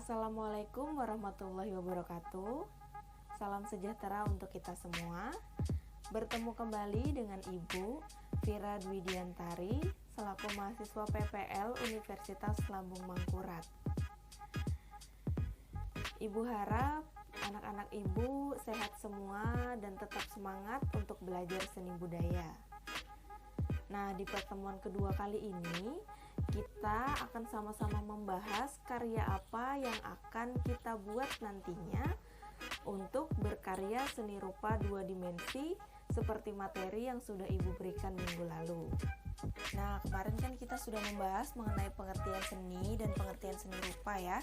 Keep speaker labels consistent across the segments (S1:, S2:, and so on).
S1: Assalamualaikum warahmatullahi wabarakatuh. Salam sejahtera untuk kita semua. Bertemu kembali dengan Ibu Vira Dwi Diantari selaku mahasiswa PPL Universitas Lambung Mangkurat. Ibu harap anak-anak Ibu sehat semua dan tetap semangat untuk belajar seni budaya. Nah, di pertemuan kedua kali ini kita akan sama-sama membahas karya apa yang akan kita buat nantinya untuk berkarya seni rupa 2 dimensi seperti materi yang sudah Ibu berikan minggu lalu. Nah, kemarin kan kita sudah membahas mengenai pengertian seni dan pengertian seni rupa ya.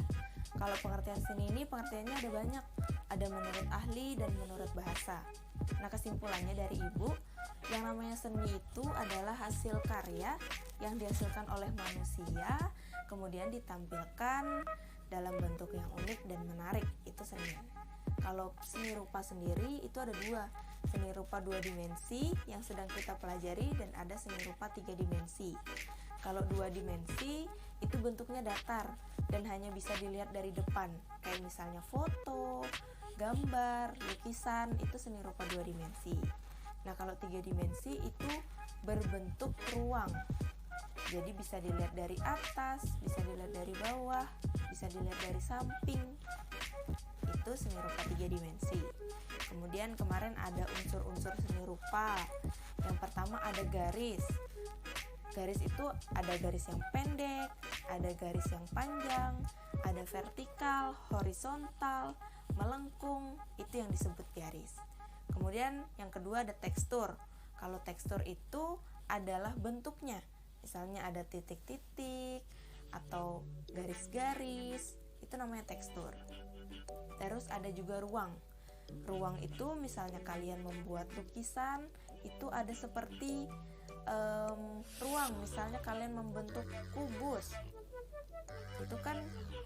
S1: Kalau pengertian seni ini pengertiannya ada banyak, ada menurut ahli dan menurut bahasa. Nah, kesimpulannya dari Ibu, yang namanya seni itu adalah hasil karya yang dihasilkan oleh manusia, kemudian ditampilkan dalam bentuk yang unik dan menarik, itu seni. Kalau seni rupa sendiri itu ada 2, seni rupa 2 dimensi yang sedang kita pelajari dan ada seni rupa 3 dimensi. Kalau 2 dimensi itu bentuknya datar dan hanya bisa dilihat dari depan, kayak misalnya foto, gambar, lukisan, itu seni rupa 2 dimensi. Nah, kalau 3 dimensi itu berbentuk ruang. Jadi bisa dilihat dari atas, bisa dilihat dari bawah, bisa dilihat dari samping. Itu seni rupa 3 dimensi. Kemudian kemarin ada unsur-unsur seni rupa. Yang pertama ada garis. Garis itu ada garis yang pendek, ada garis yang panjang, ada vertikal, horizontal, melengkung, itu yang disebut garis. Kemudian yang kedua ada tekstur. Kalau tekstur itu adalah bentuknya. Misalnya ada titik-titik atau garis-garis, itu namanya tekstur. Terus ada juga ruang. Ruang itu misalnya kalian membuat lukisan, itu ada seperti ruang, misalnya kalian membentuk kubus. Itu kan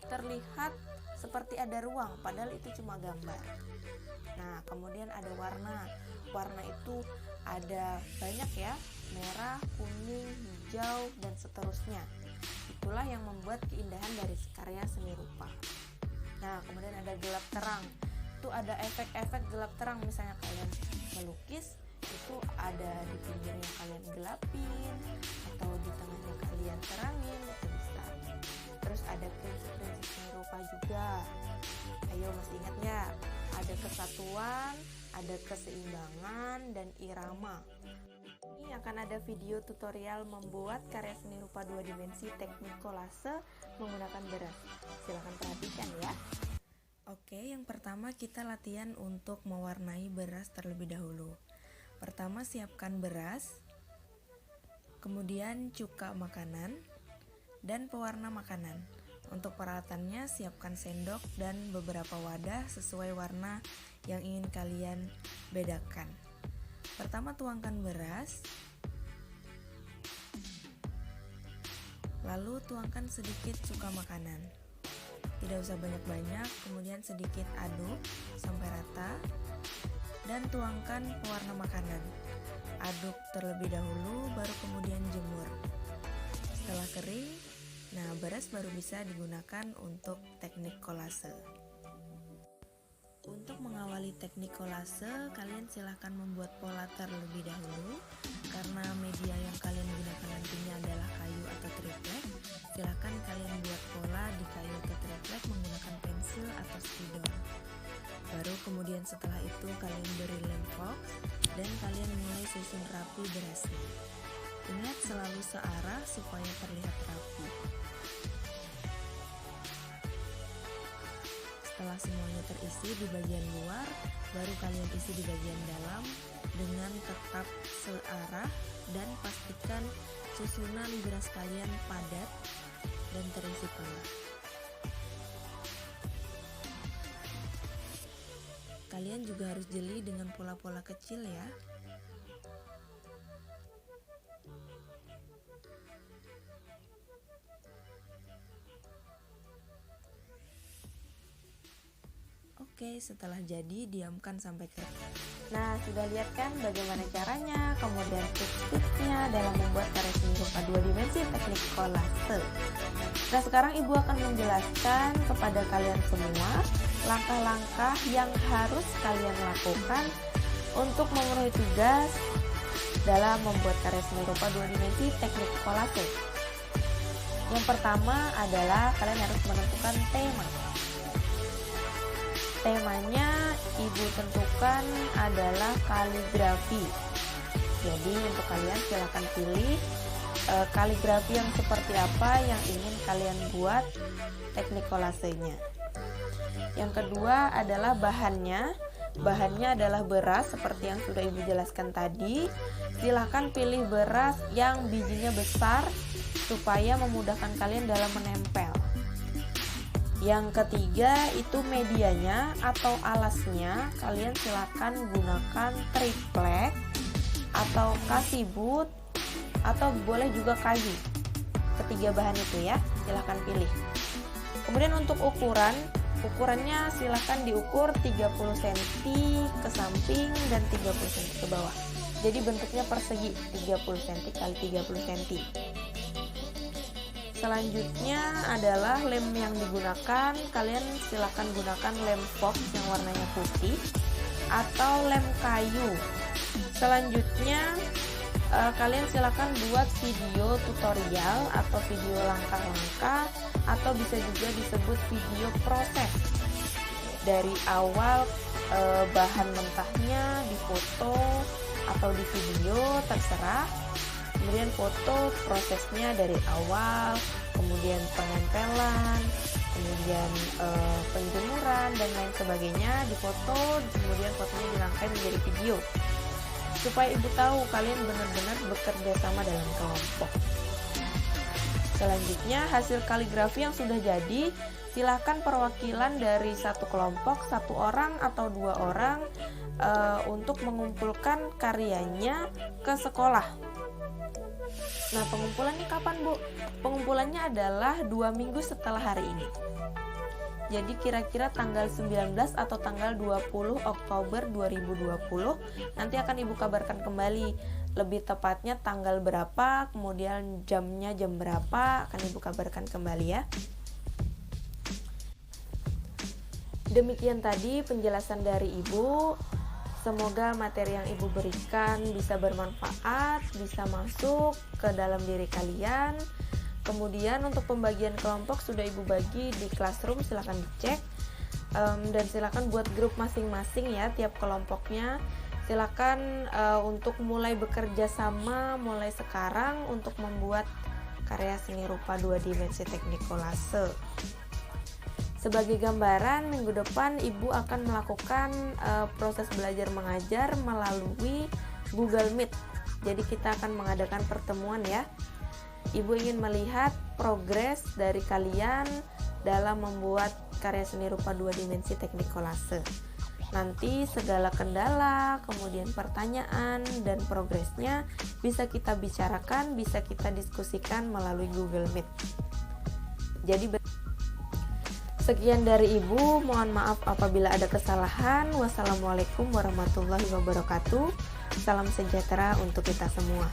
S1: terlihat seperti ada ruang, padahal itu cuma gambar. Nah, kemudian ada warna. Warna itu ada banyak ya, merah, kuning, hijau, dan seterusnya. Itulah yang membuat keindahan dari karya seni rupa. Nah, kemudian ada gelap terang. Itu ada efek-efek gelap terang, misalnya kalian melukis, itu ada di pinggirnya kalian gelapin, atau di tengahnya kalian terangin, itu bisa. Terus ada prinsip-prinsip seni rupa juga. Ayo, masih ingat nggak? Ada kesatuan, ada keseimbangan, dan irama. Ini akan ada video tutorial membuat karya seni rupa 2 dimensi teknik kolase menggunakan beras. Silahkan perhatikan ya. Oke, yang pertama kita latihan untuk mewarnai beras terlebih dahulu. Pertama siapkan beras, kemudian cuka makanan, dan pewarna makanan. Untuk peralatannya siapkan sendok dan beberapa wadah sesuai warna yang ingin kalian bedakan. Pertama tuangkan beras, lalu tuangkan sedikit cuka makanan. Tidak usah banyak-banyak, kemudian sedikit aduk sampai rata dan tuangkan pewarna makanan. Aduk terlebih dahulu, baru kemudian jemur. Setelah kering, nah beras baru bisa digunakan untuk teknik kolase. Untuk mengawali teknik kolase, kalian silahkan membuat pola terlebih dahulu. Karena media yang kalian gunakan nantinya adalah kayu atau triplek, silahkan kalian buat pola di kayu atau triplek menggunakan pensil atau spidol. Baru kemudian setelah itu kalian beri lem fox dan kalian mulai susun rapi berasnya. Ingat selalu searah supaya terlihat rapi. Setelah semuanya terisi di bagian luar, baru kalian isi di bagian dalam dengan tetap searah dan pastikan susunan beras kalian padat dan terisi penuh. Kalian juga harus jeli dengan pola-pola kecil ya. Oke, setelah jadi diamkan sampai kering. Nah, sudah lihat kan bagaimana caranya, kemudian tips-tipsnya dalam membuat karya seni rupa 2 dimensi teknik kolase. Nah, sekarang Ibu akan menjelaskan kepada kalian semua langkah-langkah yang harus kalian lakukan untuk memenuhi tugas dalam membuat karya seni rupa 2 dimensi teknik kolase. Yang pertama adalah kalian harus menentukan tema. Temanya Ibu tentukan adalah kaligrafi. Jadi untuk kalian silakan pilih kaligrafi yang seperti apa yang ingin kalian buat teknik kolasenya. Yang kedua adalah bahannya. Bahannya adalah beras seperti yang sudah Ibu jelaskan tadi. Silahkan pilih beras yang bijinya besar supaya memudahkan kalian dalam menempel. Yang ketiga itu medianya atau alasnya, kalian silakan gunakan triplek atau kasibut atau boleh juga kayu. Ketiga bahan itu ya, silakan pilih. Kemudian untuk ukurannya silakan diukur 30 cm ke samping dan 30 cm ke bawah. Jadi bentuknya persegi 30 cm kali 30 cm. Selanjutnya adalah lem yang digunakan. Kalian silakan gunakan lem fox yang warnanya putih atau lem kayu. Selanjutnya kalian silakan buat video tutorial atau video langkah-langkah atau bisa juga disebut video proses dari awal bahan mentahnya difoto atau di video, terserah. Kemudian foto prosesnya dari awal, kemudian penempelan, kemudian penjemuran dan lain sebagainya difoto, kemudian fotonya dirangkai menjadi video supaya Ibu tahu kalian benar-benar bekerja sama dalam kelompok. Selanjutnya hasil kaligrafi yang sudah jadi, silakan perwakilan dari satu kelompok, 1 orang atau 2 orang untuk mengumpulkan karyanya ke sekolah. Nah, pengumpulannya kapan, Bu? Pengumpulannya adalah 2 minggu setelah hari ini. Jadi kira-kira tanggal 19 atau tanggal 20 Oktober 2020 nanti akan Ibu kabarkan kembali lebih tepatnya tanggal berapa, kemudian jamnya jam berapa akan Ibu kabarkan kembali ya. Demikian tadi penjelasan dari Ibu. Semoga materi yang Ibu berikan bisa bermanfaat, bisa masuk ke dalam diri kalian. Kemudian untuk pembagian kelompok sudah Ibu bagi di Classroom, silahkan dicek. Dan silahkan buat grup masing-masing ya tiap kelompoknya. Silahkan untuk mulai bekerja sama mulai sekarang untuk membuat karya seni rupa 2 dimensi teknik kolase. Sebagai gambaran, minggu depan Ibu akan melakukan proses belajar mengajar melalui Google Meet. Jadi kita akan mengadakan pertemuan ya. Ibu ingin melihat progres dari kalian dalam membuat karya seni rupa 2 dimensi teknik kolase. Nanti segala kendala, kemudian pertanyaan dan progresnya bisa kita bicarakan, bisa kita diskusikan melalui Google Meet. Jadi sekian dari Ibu, mohon maaf apabila ada kesalahan. Wassalamualaikum warahmatullahi wabarakatuh. Salam sejahtera untuk kita semua.